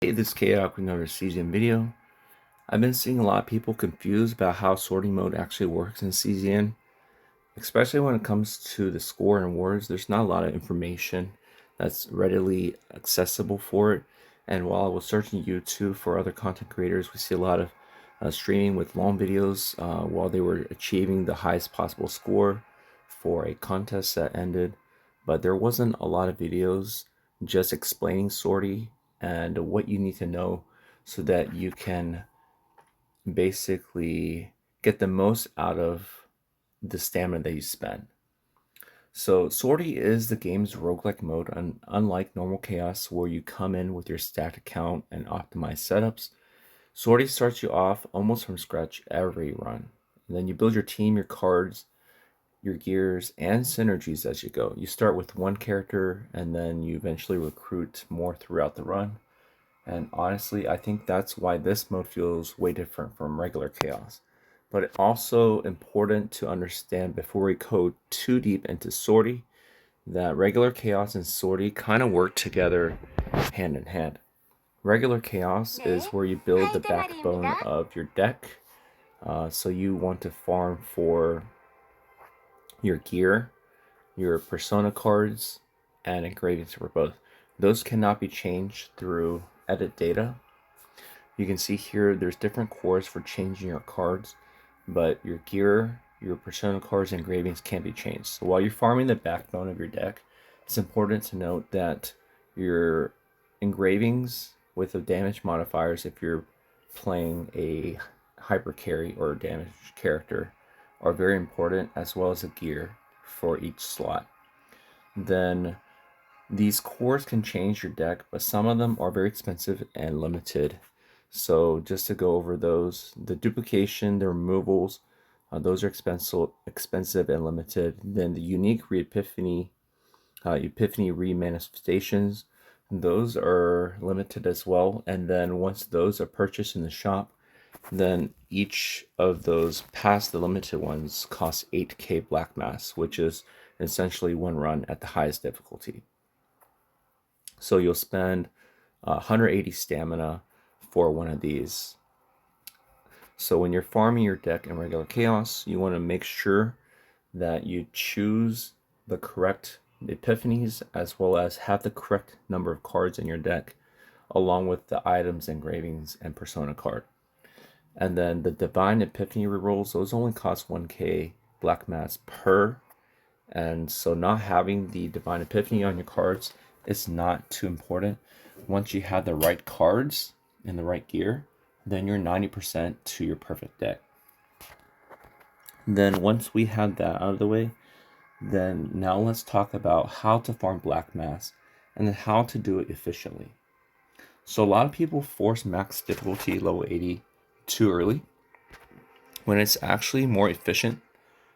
Hey, this is Chaotic with another CZN video. I've been seeing a lot of people confused about how sortie mode actually works in CZN, especially when it comes to the score and words. There's not a lot of information that's readily accessible for it. And while I was searching YouTube for other content creators, we see a lot of streaming with long videos while they were achieving the highest possible score for a contest that ended. But there wasn't a lot of videos just explaining sortie and what you need to know so that you can basically get the most out of the stamina that you spend. So Sortie is the game's roguelike mode, and unlike normal chaos where you come in with your stacked account and optimize setups, Sortie starts you off almost from scratch every run. And then you build your team, your cards, your gears, and synergies as you go. You start with one character and then you eventually recruit more throughout the run. And honestly, I think that's why this mode feels way different from regular chaos. But it's also important to understand before we go too deep into sortie that regular chaos and sortie kind of work together hand in hand. Regular chaos is where you build the backbone of your deck. So you want to farm for your gear, your persona cards, and engravings for both. Those cannot be changed through edit data. You can see here there's different cores for changing your cards, but your gear, your persona cards, and engravings can't be changed. So while you're farming the backbone of your deck, it's important to note that your engravings with the damage modifiers, if you're playing a hyper carry or damaged character, are very important, as well as the gear for each slot. Then these cores can change your deck, but some of them are very expensive and limited. So just to go over those, the duplication, the removals, those are expensive and limited. Then the unique re-epiphany, epiphany re-manifestations, those are limited as well. And then once those are purchased in the shop, then each of those past the limited ones costs 8k black mass, which is essentially one run at the highest difficulty. So you'll spend 180 stamina for one of these. So when you're farming your deck in regular chaos, you want to make sure that you choose the correct epiphanies as well as have the correct number of cards in your deck along with the items, engravings, and persona card. And then the divine epiphany rerolls, those only cost 1k black mass per. And so not having the divine epiphany on your cards is not too important. Once you have the right cards and the right gear, then you're 90% to your perfect deck. Then once we have that out of the way, then now let's talk about how to farm black mass and then how to do it efficiently. So a lot of people force max difficulty level 80 too early when it's actually more efficient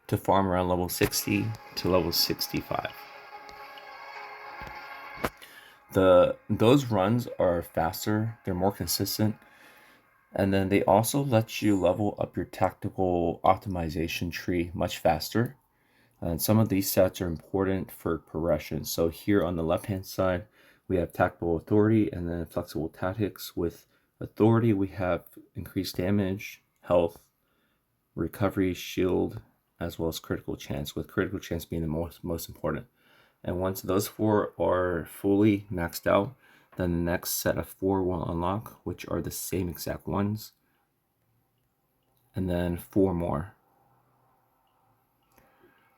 to farm around level 60 to level 65. Those runs are faster, they're more consistent, and then they also let you level up your tactical optimization tree much faster. And some of these sets are important for progression. So here on the left hand side, we have tactical authority and then flexible tactics. With authority, we have increased damage, health, recovery, shield, as well as critical chance, with critical chance being the most important. And once those four are fully maxed out, then the next set of four will unlock, which are the same exact ones, and then four more.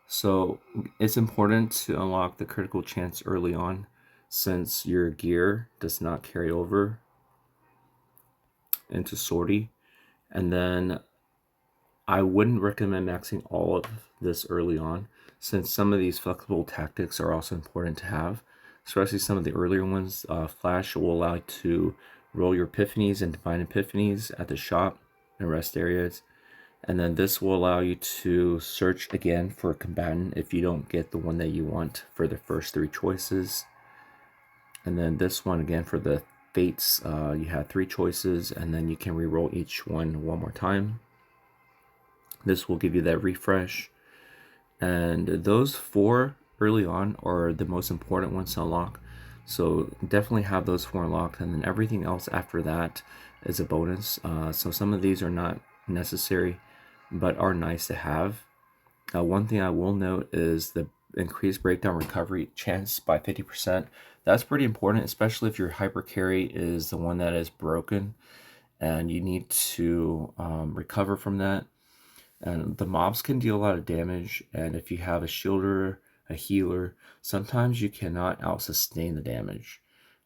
So it's important to unlock the critical chance early on, since your gear does not carry over into sortie. And then I wouldn't recommend maxing all of this early on, since some of these flexible tactics are also important to have, especially some of the earlier ones. Flash will allow you to roll your epiphanies and divine epiphanies at the shop and rest areas. And then this will allow you to search again for a combatant if you don't get the one that you want for the first three choices. And then this one again for the fates, you have three choices, and then you can re-roll each one more time. This will give you that refresh. And those four early on are the most important ones to unlock. So definitely have those 4 unlocked, and then everything else after that is a bonus. So some of these are not necessary, but are nice to have. One thing I will note is the increased breakdown recovery chance by 50%. That's pretty important, especially if your hyper carry is the one that is broken and you need to recover from that. And the mobs can deal a lot of damage, and if you have a shielder, a healer, sometimes you cannot out sustain the damage.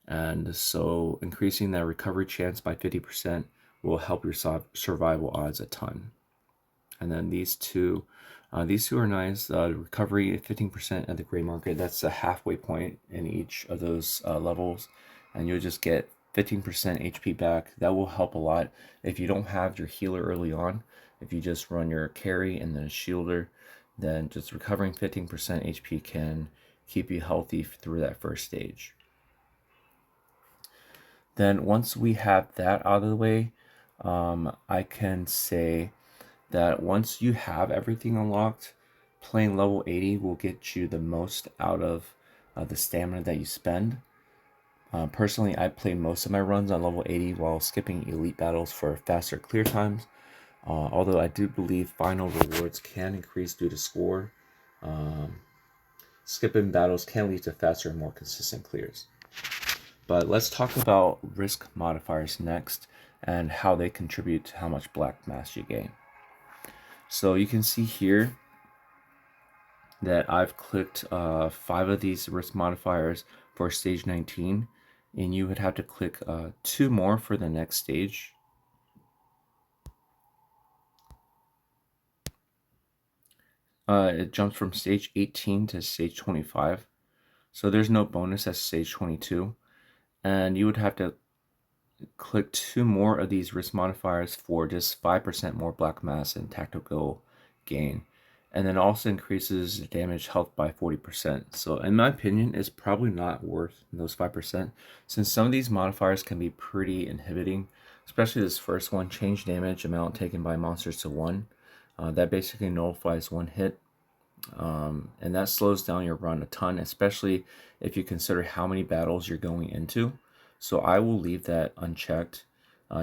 And so increasing that recovery chance by 50% will help your survival odds a ton. And then these two are nice. Recovery 15% at the gray market. That's a halfway point in each of those levels, and you'll just get 15% HP back. That will help a lot if you don't have your healer early on. If you just run your carry and then a shielder, then just recovering 15% HP can keep you healthy through that first stage. Then once we have that out of the way, I can say that once you have everything unlocked, playing level 80 will get you the most out of the stamina that you spend. Personally, I play most of my runs on level 80 while skipping elite battles for faster clear times. Although I do believe final rewards can increase due to score. Skipping battles can lead to faster and more consistent clears. But let's talk about risk modifiers next and how they contribute to how much black mass you gain. So you can see here that I've clicked 5 of these risk modifiers for stage 19, and you would have to click 2 more for the next stage. It jumps from stage 18 to stage 25, so there's no bonus at stage 22, and you would have to click 2 more of these risk modifiers for just 5% more black mass and tactical gain. And then also increases damage health by 40%. So in my opinion, it's probably not worth those 5%, since some of these modifiers can be pretty inhibiting, especially this first one, change damage amount taken by monsters to 1. That basically nullifies 1 hit. And that slows down your run a ton, especially if you consider how many battles you're going into. So I will leave that unchecked.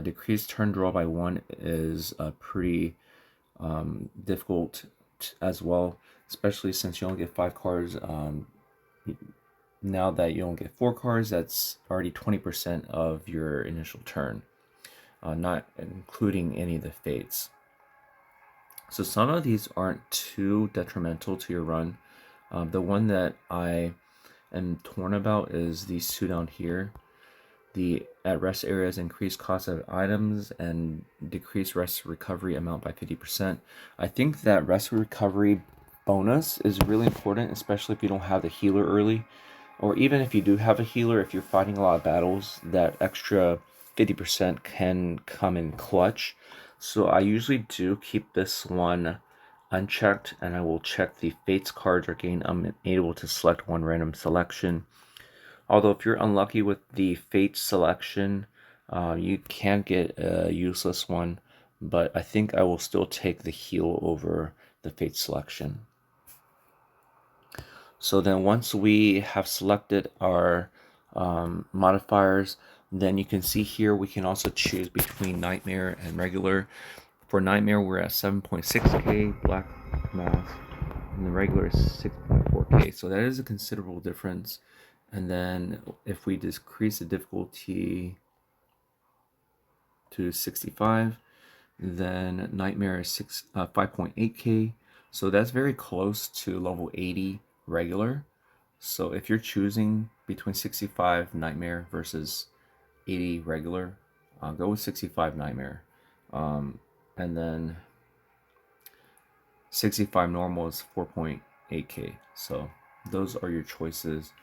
Decreased turn draw by 1 is pretty difficult as well, especially since you only get 5 cards. Now that you only get 4 cards, that's already 20% of your initial turn, not including any of the fates. So some of these aren't too detrimental to your run. The one that I am torn about is these 2 down here. The at rest areas increase cost of items and decrease rest recovery amount by 50%. I think that rest recovery bonus is really important, especially if you don't have the healer early, or even if you do have a healer. If you're fighting a lot of battles, that extra 50% can come in clutch. So I usually do keep this one unchecked, and I will check the fates cards are gained. I'm able to select 1 random selection. Although if you're unlucky with the fate selection, you can get a useless one, but I think I will still take the heal over the fate selection. So then once we have selected our modifiers, then you can see here we can also choose between Nightmare and regular. For Nightmare, we're at 7.6k black mass, and the regular is 6.4k. So that is a considerable difference. And then if we decrease the difficulty to 65, then Nightmare is 5.8k. So that's very close to level 80 regular. So if you're choosing between 65 Nightmare versus 80 regular, go with 65 Nightmare. And then 65 normal is 4.8k. So those are your choices.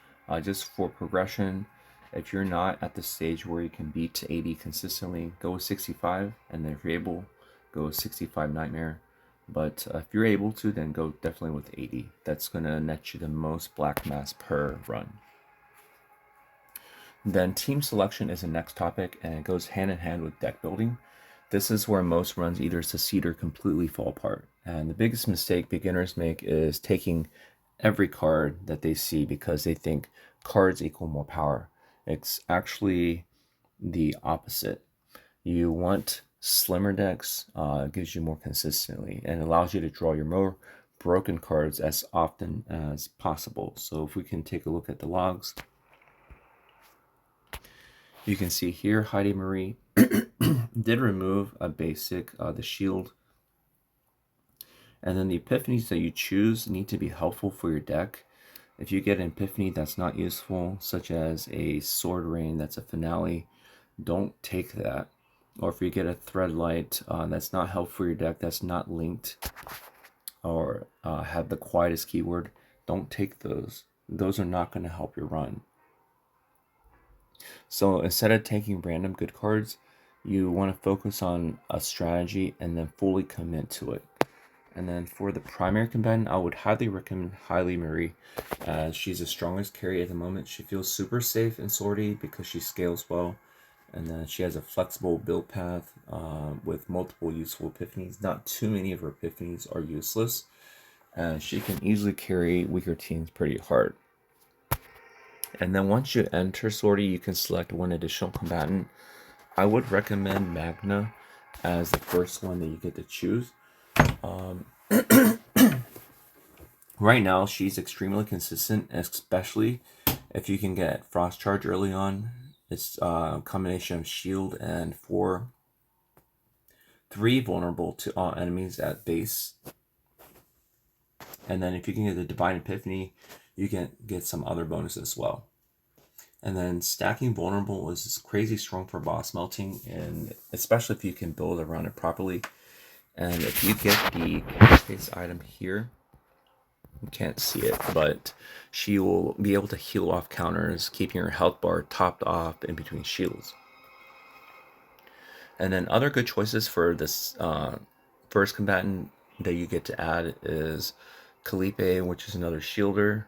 Just for progression, if you're not at the stage where you can beat 80 consistently, go with 65, and then if you're able, go with 65 Nightmare. But if you're able to, then go definitely with 80. That's going to net you the most black mass per run. Then team selection is the next topic, and it goes hand in hand with deck building. This is where most runs either succeed or completely fall apart. And the biggest mistake beginners make is taking every card that they see because they think cards equal more power. It's actually the opposite. You want slimmer decks, gives you more consistently and allows you to draw your more broken cards as often as possible. So if we can take a look at the logs, you can see here Heidi Marie did remove a basic, the shield. And then the epiphanies that you choose need to be helpful for your deck. If you get an epiphany that's not useful, such as a sword rain that's a finale, don't take that. Or if you get a threadlight that's not helpful for your deck, that's not linked, or have the quietest keyword, don't take those. Those are not going to help your run. So instead of taking random good cards, you want to focus on a strategy and then fully commit to it. And then for the primary combatant, I would highly recommend Hailey Marie. She's the strongest carry at the moment. She feels super safe in Sortie because she scales well. And then she has a flexible build path with multiple useful epiphanies. Not too many of her epiphanies are useless. And she can easily carry weaker teams pretty hard. And then once you enter Sortie, you can select one additional combatant. I would recommend Magna as the first one that you get to choose. Right now, she's extremely consistent, especially if you can get Frost Charge early on. It's a combination of shield and 3 vulnerable to all enemies at base. And then if you can get the Divine Epiphany, you can get some other bonuses as well. And then stacking vulnerable is crazy strong for boss melting, and especially if you can build around it properly. And if you get the case item here, you can't see it, but she will be able to heal off counters, keeping her health bar topped off in between shields. And then other good choices for this first combatant that you get to add is Calipe, which is another shielder,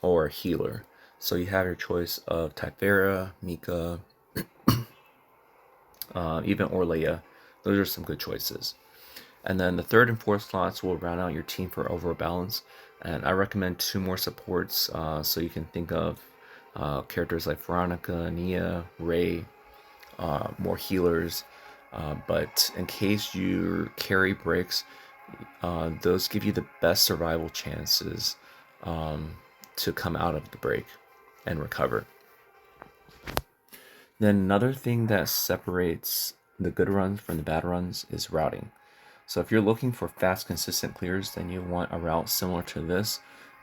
or healer. So you have your choice of Typhera, Mika, even Orleia. Those are some good choices. And then the third and fourth slots will round out your team for overall balance. And I recommend 2 more supports, so you can think of characters like Veronica, Nia, Ray, more healers. But in case your carry breaks, those give you the best survival chances to come out of the break and recover. Then another thing that separates the good runs from the bad runs is routing. So if you're looking for fast, consistent clears, then you want a route similar to this,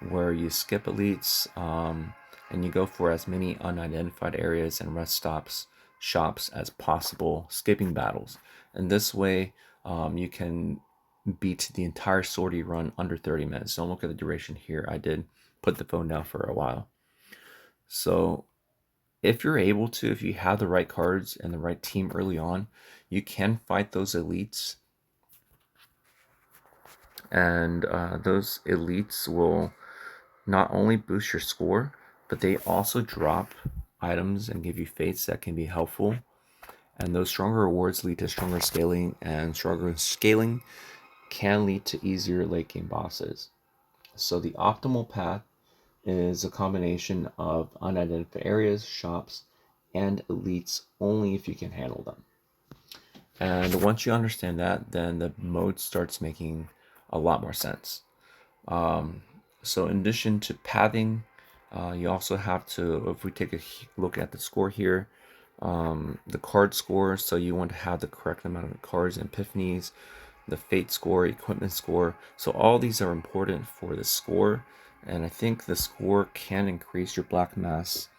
where you skip elites and you go for as many unidentified areas and rest stops, shops as possible, skipping battles. And this way, you can beat the entire sortie run under 30 minutes. Don't look at the duration here. I did put the phone down for a while. So if you're able to, if you have the right cards and the right team early on, you can fight those elites. And those elites will not only boost your score, but they also drop items and give you fates that can be helpful. And those stronger rewards lead to stronger scaling, and stronger scaling can lead to easier late game bosses. So the optimal path is a combination of unidentified areas, shops, and elites only if you can handle them. And once you understand that, then the mode starts making a lot more sense. So in addition to pathing, you also have to, if we take a look at the score here, the card score, so you want to have the correct amount of cards and epiphanies, the fate score, equipment score. So all these are important for the score, and I think the score can increase your black mass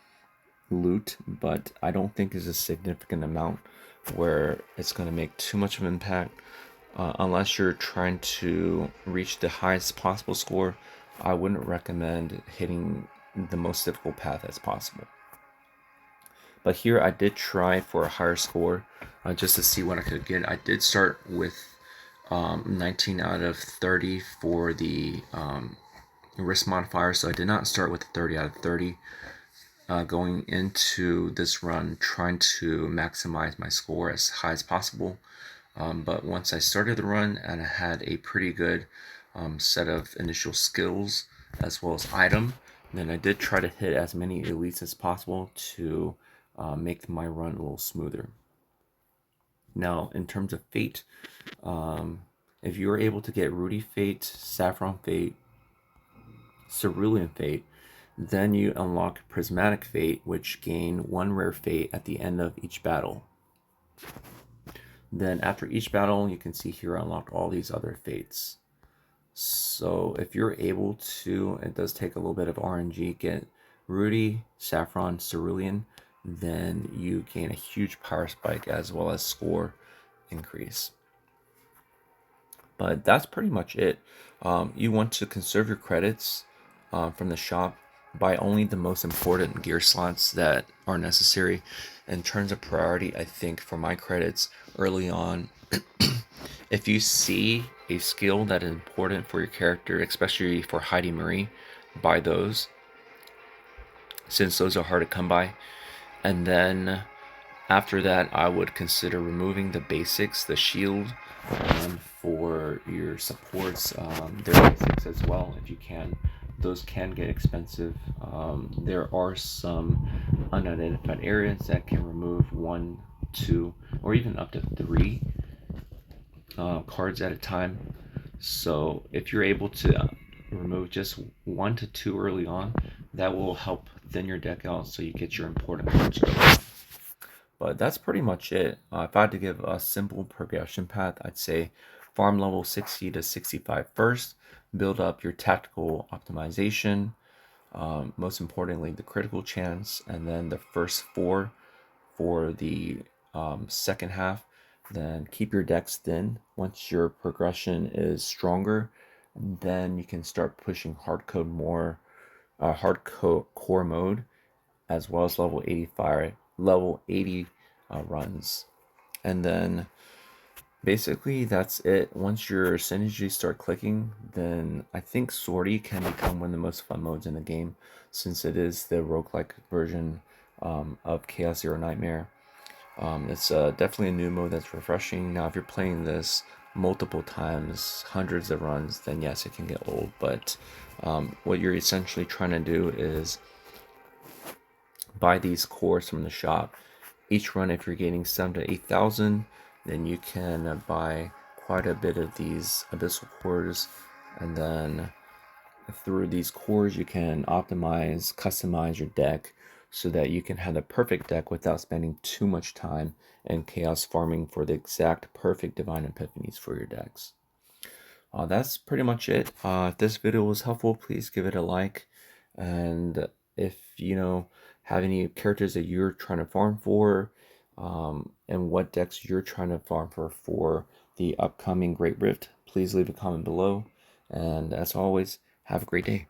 loot, but I don't think it's a significant amount where it's going to make too much of an impact. Unless you're trying to reach the highest possible score, I wouldn't recommend hitting the most difficult path as possible. But here I did try for a higher score just to see what I could get. I did start with 19 out of 30 for the risk modifier, so I did not start with 30 out of 30. Going into this run, trying to maximize my score as high as possible. But once I started the run and I had a pretty good set of initial skills as well as item, Then I did try to hit as many elites as possible to make my run a little smoother. Now, in terms of fate, if you were able to get Rudy Fate, Saffron Fate, Cerulean Fate, then you unlock Prismatic Fate, which gain one rare fate at the end of each battle. Then after each battle, you can see here I unlocked all these other fates. So if you're able to, it does take a little bit of RNG, get Rudy, Saffron, Cerulean, then you gain a huge power spike as well as score increase. But that's pretty much it. You want to conserve your credits from the shop. Buy only the most important gear slots that are necessary. In terms of priority, I think for my credits early on, if you see a skill that is important for your character, especially for Heidi Marie, buy those, since those are hard to come by. And then after that, I would consider removing the basics, the shield, and for your supports, their basics as well, if you can. Those can get expensive. There are some unidentified areas that can remove 1, 2, or even up to 3 cards at a time. So if you're able to remove just 1 to 2 early on, that will help thin your deck out so you get your important cards early. But that's pretty much it. If I had to give a simple progression path, I'd say farm level 60 to 65 first, build up your tactical optimization, most importantly the critical chance, and then the first 4 for the second half. Then keep your decks thin. Once your progression is stronger, then you can start pushing hardcore mode, as well as level 80 runs. And then basically that's it. Once your synergies start clicking, then I think Sortie can become one of the most fun modes in the game, since it is the roguelike version of Chaos Zero Nightmare. It's definitely a new mode that's refreshing. Now, if you're playing this multiple times, hundreds of runs, then yes, it can get old. But what you're essentially trying to do is buy these cores from the shop. Each run, if you're getting 7 to 8,000, then you can buy quite a bit of these abyssal cores, and then through these cores you can optimize, customize your deck so that you can have the perfect deck without spending too much time and chaos farming for the exact perfect divine epiphanies for your decks. That's pretty much it. If this video was helpful, please give it a like. And if you have any characters that you're trying to farm for, and what decks you're trying to farm for the upcoming Great Rift, please leave a comment below. And as always, have a great day.